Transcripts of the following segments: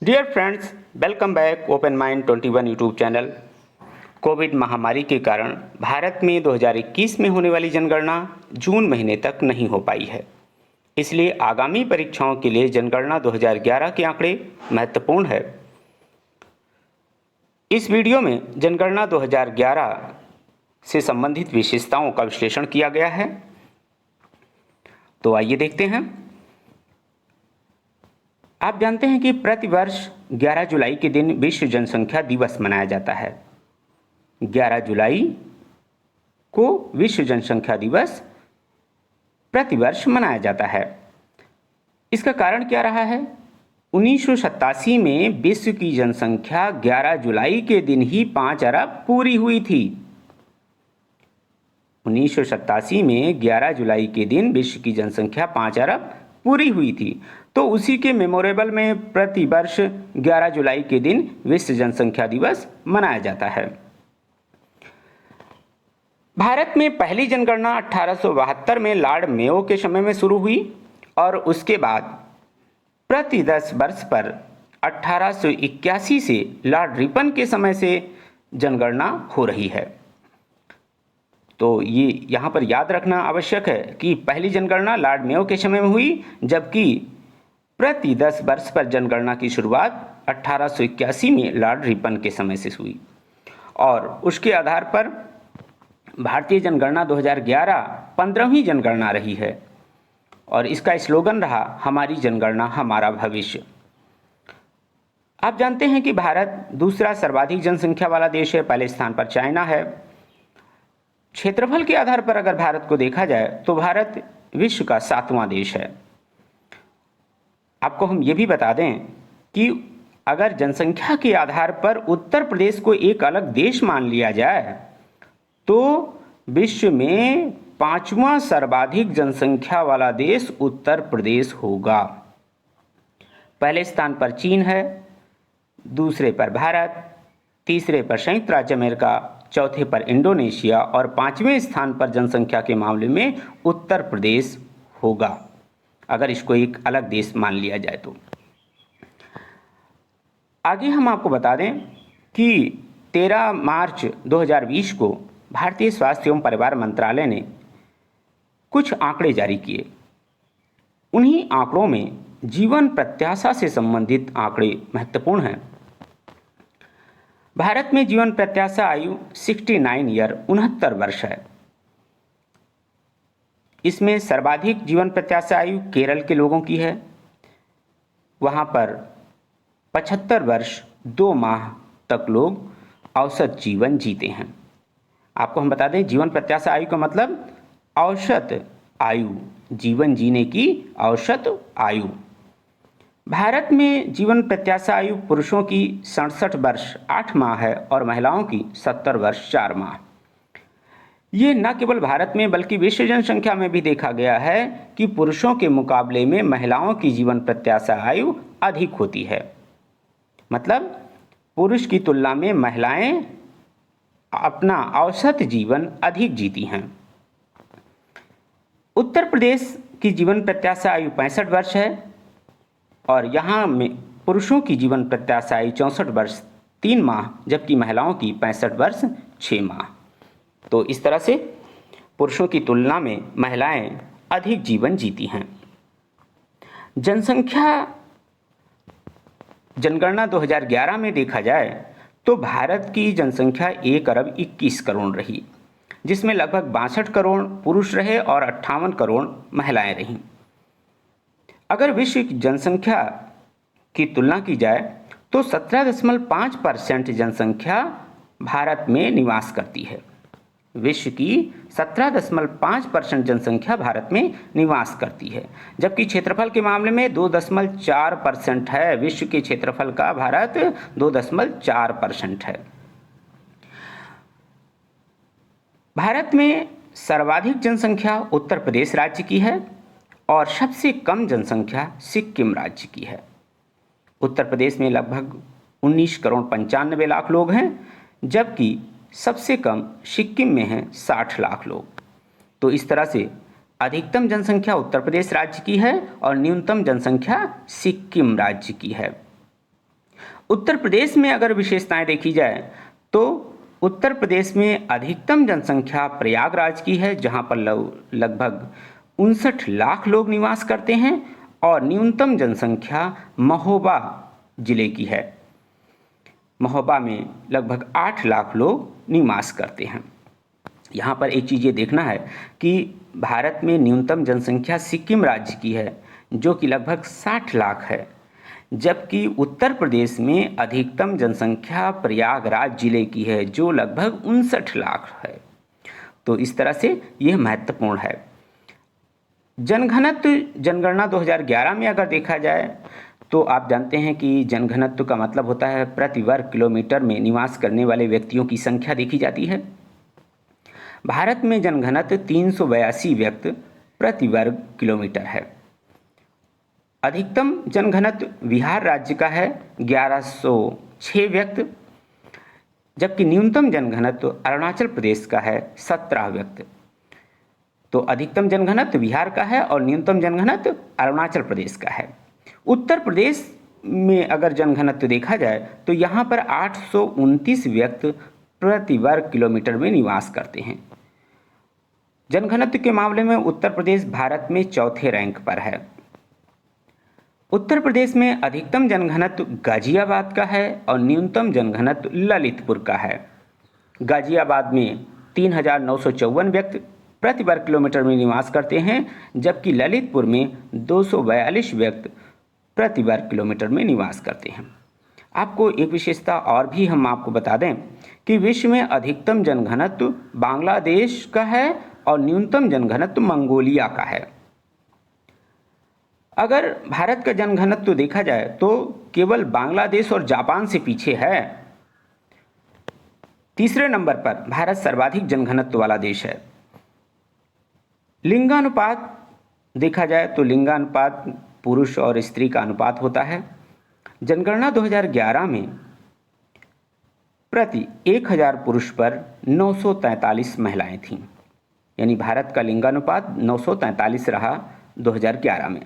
Dear friends, welcome back open mind 21 YouTube channel. Covid महामारी के कारण भारत में 2021 में होने वाली जनगणना जून महीने तक नहीं हो पाई है। इसलिए आगामी परीक्षाओं के लिए जनगणना 2011 के आंकड़े महत्वपूर्ण है। इस वीडियो में जनगणना 2011 से संबंधित विशेषताओं का विश्लेषण किया गया है। तो आइए देखते हैं। आप जानते हैं कि प्रतिवर्ष 11 जुलाई के दिन विश्व जनसंख्या दिवस मनाया जाता है। 11 जुलाई को विश्व जनसंख्या दिवस प्रतिवर्ष मनाया जाता है। इसका कारण क्या रहा है? 1987 में विश्व की जनसंख्या 11 जुलाई के दिन ही 5 अरब पूरी हुई थी। 1987 में 11 जुलाई के दिन विश्व की जनसंख्या 5 अरब पूरी हुई थी। तो उसी के मेमोरेबल में प्रति वर्ष 11 जुलाई के दिन विश्व जनसंख्या दिवस मनाया जाता है। भारत में पहली जनगणना 1872 में लॉर्ड मेयो के समय में शुरू हुई और उसके बाद प्रति 10 वर्ष पर 1881 से लॉर्ड रिपन के समय से जनगणना हो रही है। तो ये यहाँ पर याद रखना आवश्यक है कि पहली जनगणना लॉर्ड मेयो के समय में हुई, जबकि प्रति 10 वर्ष पर जनगणना की शुरुआत 1881 में लॉर्ड रिपन के समय से हुई और उसके आधार पर भारतीय जनगणना 2011 15वीं जनगणना रही है और इसका स्लोगन रहा, हमारी जनगणना हमारा भविष्य। आप जानते हैं कि भारत दूसरा सर्वाधिक जनसंख्या वाला देश है, पहले स्थान पर चाइना है। क्षेत्रफल के आधार पर अगर भारत को देखा जाए तो भारत विश्व का 7वां देश है। आपको हम ये भी बता दें कि अगर जनसंख्या के आधार पर उत्तर प्रदेश को एक अलग देश मान लिया जाए तो विश्व में 5वां सर्वाधिक जनसंख्या वाला देश उत्तर प्रदेश होगा। पहले स्थान पर चीन है, दूसरे पर भारत, तीसरे पर संयुक्त राज्य अमेरिका, चौथे पर इंडोनेशिया और 5वें स्थान पर जनसंख्या के मामले में उत्तर प्रदेश होगा, अगर इसको एक अलग देश मान लिया जाए तो। आगे हम आपको बता दें कि 13 मार्च 2020 को भारतीय स्वास्थ्य एवं परिवार मंत्रालय ने कुछ आंकड़े जारी किए। उन्हीं आंकड़ों में जीवन प्रत्याशा से संबंधित आंकड़े महत्वपूर्ण हैं। भारत में जीवन प्रत्याशा आयु 69 ईयर 69 वर्ष है। इसमें सर्वाधिक जीवन प्रत्याशा आयु केरल के लोगों की है। वहाँ पर 75 वर्ष 2 माह तक लोग औसत जीवन जीते हैं। आपको हम बता दें, जीवन प्रत्याशा आयु का मतलब औसत आयु, जीवन जीने की औसत आयु। भारत में जीवन प्रत्याशा आयु पुरुषों की 67 वर्ष 8 माह है और महिलाओं की 70 वर्ष 4 माह। ये न केवल भारत में बल्कि विश्व जनसंख्या में भी देखा गया है कि पुरुषों के मुकाबले में महिलाओं की जीवन प्रत्याशा आयु अधिक होती है। मतलब पुरुष की तुलना में महिलाएं अपना औसत जीवन अधिक जीती हैं। उत्तर प्रदेश की जीवन प्रत्याशा आयु 65 वर्ष है और यहाँ में पुरुषों की जीवन प्रत्याशा आयु 64 वर्ष 3 माह, जबकि महिलाओं की 65 वर्ष 6 माह। तो इस तरह से पुरुषों की तुलना में महिलाएं अधिक जीवन जीती हैं। जनसंख्या जनगणना 2011 में देखा जाए तो भारत की जनसंख्या 1 अरब 21 करोड़ रही, जिसमें लगभग 62 करोड़ पुरुष रहे और 58 करोड़ महिलाएं रहीं। अगर विश्व की जनसंख्या की तुलना की जाए तो 17.5% जनसंख्या भारत में निवास करती है। विश्व की 17.5% जनसंख्या भारत में निवास करती है, जबकि क्षेत्रफल के मामले में 2.4% है। विश्व के क्षेत्रफल का भारत 2.4% है। भारत में सर्वाधिक जनसंख्या उत्तर प्रदेश राज्य की है और सबसे कम जनसंख्या सिक्किम राज्य की है। उत्तर प्रदेश में लगभग 19 करोड़ 95 लाख लोग हैं, जबकि सबसे कम सिक्किम में हैं 60 लाख लोग। तो इस तरह से अधिकतम जनसंख्या उत्तर प्रदेश राज्य की है और न्यूनतम जनसंख्या सिक्किम राज्य की है। उत्तर प्रदेश में अगर विशेषताएं देखी जाए तो उत्तर प्रदेश में अधिकतम जनसंख्या प्रयागराज की है, जहां पर लगभग 59 लाख लोग निवास करते हैं, और न्यूनतम जनसंख्या महोबा जिले की है। महोबा में लगभग 8 लाख लोग निवास करते हैं। यहाँ पर एक चीज़ ये देखना है कि भारत में न्यूनतम जनसंख्या सिक्किम राज्य की है, जो कि लगभग 60 लाख है, जबकि उत्तर प्रदेश में अधिकतम जनसंख्या प्रयागराज जिले की है, जो लगभग 59 लाख है। तो इस तरह से यह महत्वपूर्ण है। जनघनत्व जनगणना 2011 में अगर देखा जाए तो आप जानते हैं कि जनघनत्व का मतलब होता है प्रति वर्ग किलोमीटर में निवास करने वाले व्यक्तियों की संख्या देखी जाती है। भारत में जनघनत्व 382 व्यक्ति प्रति वर्ग किलोमीटर है। अधिकतम जनघनत्व बिहार राज्य का है 1106 व्यक्ति, जबकि न्यूनतम जनघनत्व अरुणाचल प्रदेश का है 17 व्यक्ति। तो अधिकतम जनघनत्व बिहार का है और न्यूनतम जनघनत्व अरुणाचल प्रदेश का है। उत्तर प्रदेश में अगर जनघनत्व देखा जाए तो यहाँ पर 829 व्यक्ति प्रति वर्ग किलोमीटर में निवास करते हैं। जनघनत्व के मामले में उत्तर प्रदेश भारत में चौथे रैंक पर है। उत्तर प्रदेश में अधिकतम जनघनत्व गाजियाबाद का है और न्यूनतम जनघनत्व ललितपुर का है। गाजियाबाद में 3,954 व्यक्ति प्रति वर्ग किलोमीटर में निवास करते हैं, जबकि ललितपुर में 242 व्यक्ति प्रति वर्ग किलोमीटर में निवास करते हैं। आपको एक विशेषता और भी हम आपको बता दें कि विश्व में अधिकतम जनघनत्व बांग्लादेश का है और न्यूनतम जनघनत्व मंगोलिया का है। अगर भारत का जनघनत्व देखा जाए तो केवल बांग्लादेश और जापान से पीछे है। तीसरे नंबर पर भारत सर्वाधिक जनघनत्व वाला देश है। लिंगानुपात देखा जाए तो लिंगानुपात पुरुष और स्त्री का अनुपात होता है। जनगणना 2011 में प्रति 1000 पुरुष पर 943 महिलाएं थीं, यानी भारत का लिंगानुपात 943 रहा 2011 में।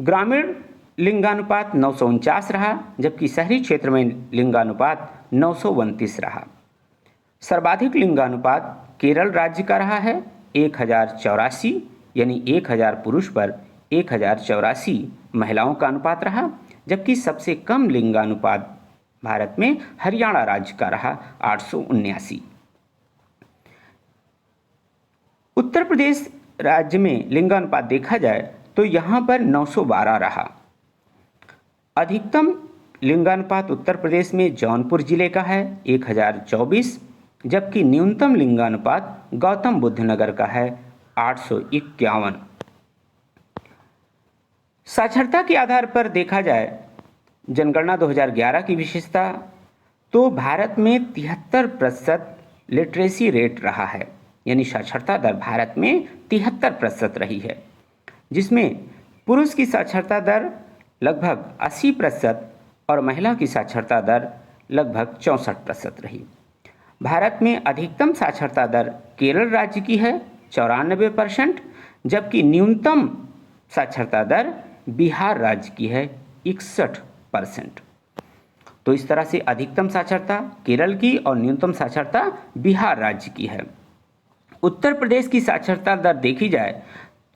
ग्रामीण लिंगानुपात 949 रहा, जबकि शहरी क्षेत्र में लिंगानुपात 929 रहा। सर्वाधिक लिंगानुपात केरल राज्य का रहा है 1084, यानी 1000 पुरुष पर 1084 महिलाओं का अनुपात रहा, जबकि सबसे कम लिंगानुपात भारत में हरियाणा राज्य का रहा 879। उत्तर प्रदेश राज्य में लिंगानुपात देखा जाए तो यहाँ पर 912 रहा। अधिकतम लिंगानुपात उत्तर प्रदेश में जौनपुर जिले का है 1024, जबकि न्यूनतम लिंगानुपात गौतम बुद्ध नगर का है 851। साक्षरता के आधार पर देखा जाए जनगणना 2011 की विशेषता तो भारत में 73% लिटरेसी रेट रहा है, यानी साक्षरता दर भारत में 73% रही है, जिसमें पुरुष की साक्षरता दर लगभग 80% और महिला की साक्षरता दर लगभग 64% रही। भारत में अधिकतम साक्षरता दर केरल राज्य की है 94%, जबकि न्यूनतम साक्षरता दर बिहार राज्य की है 61%। तो इस तरह से अधिकतम साक्षरता केरल की और न्यूनतम साक्षरता बिहार राज्य की है। उत्तर प्रदेश की साक्षरता दर देखी जाए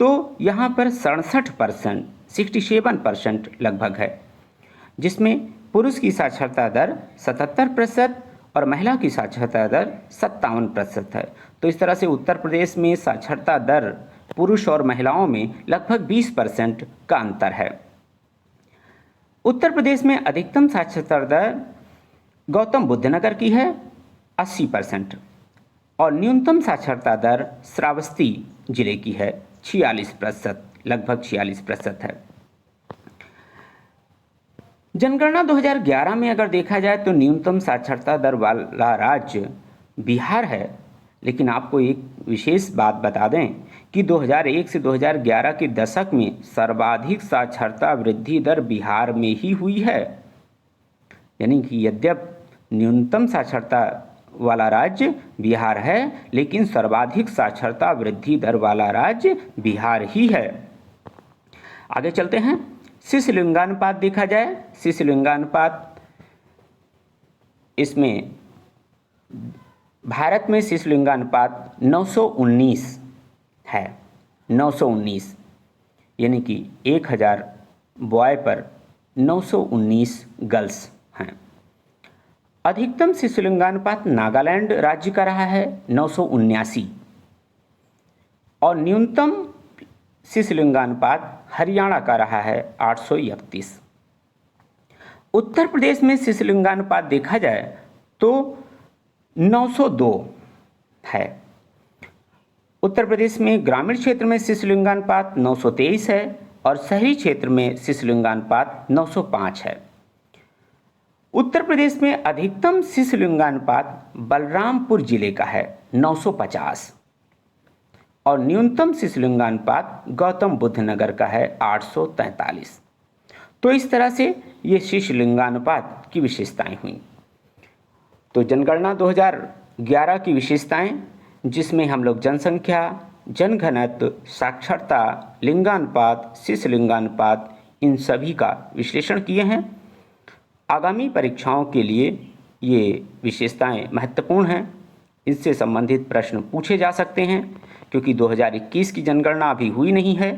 तो यहाँ पर 67%, 67% लगभग है, जिसमें पुरुष की साक्षरता दर 77% और महिला की साक्षरता दर 57% है। तो इस तरह से उत्तर प्रदेश में साक्षरता दर पुरुष और महिलाओं में लगभग 20% का अंतर है। उत्तर प्रदेश में अधिकतम साक्षरता दर गौतम बुद्ध नगर की है 80% और न्यूनतम साक्षरता दर श्रावस्ती जिले की है 46%, लगभग 46% है। जनगणना 2011 में अगर देखा जाए तो न्यूनतम साक्षरता दर वाला राज्य बिहार है, लेकिन आपको एक विशेष बात बता दें कि 2001 से 2011 के दशक में सर्वाधिक साक्षरता वृद्धि दर बिहार में ही हुई है, यानी कि यद्यपि न्यूनतम साक्षरता वाला राज्य बिहार है, लेकिन सर्वाधिक साक्षरता वृद्धि दर वाला राज्य बिहार ही है। आगे चलते हैं। शिशुलिंगानुपात देखा जाए, शिशुलिंगानुपात इसमें भारत में शिशुलिंगानुपात 919 है। 919 यानी कि 1000 बॉय पर 919 गर्ल्स हैं। अधिकतम शिशुलिंगानुपात नागालैंड राज्य का रहा है 979 और न्यूनतम शिशुलिंगानुपात हरियाणा का रहा है 831। उत्तर प्रदेश में शिशुलिंगानुपात देखा जाए तो 902 है। उत्तर प्रदेश में ग्रामीण क्षेत्र में शिशुलिंगानुपात 923 है और शहरी क्षेत्र में शिशुलिंगानुपात 905 है। उत्तर प्रदेश में अधिकतम शिशुलिंगानुपात बलरामपुर जिले का है 950 और न्यूनतम शिशुलिंगानुपात गौतम बुद्ध नगर का है 843। तो इस तरह से ये शिशुलिंगानुपात की विशेषताएं हुई। तो जनगणना 2011 की विशेषताएं, जिसमें हम लोग जनसंख्या, जनघनत्व, साक्षरता, लिंगानुपात, शिशुलिंगानुपात, इन सभी का विश्लेषण किए हैं। आगामी परीक्षाओं के लिए ये विशेषताएं महत्वपूर्ण हैं। इससे संबंधित प्रश्न पूछे जा सकते हैं क्योंकि 2021 की जनगणना अभी हुई नहीं है,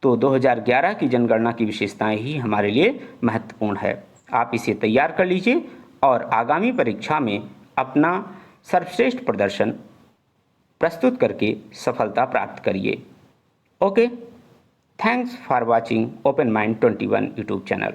तो 2011 की जनगणना की विशेषताएं ही हमारे लिए महत्वपूर्ण है। आप इसे तैयार कर लीजिए और आगामी परीक्षा में अपना सर्वश्रेष्ठ प्रदर्शन प्रस्तुत करके सफलता प्राप्त करिए। Okay, thanks for watching open mind 21 YouTube channel.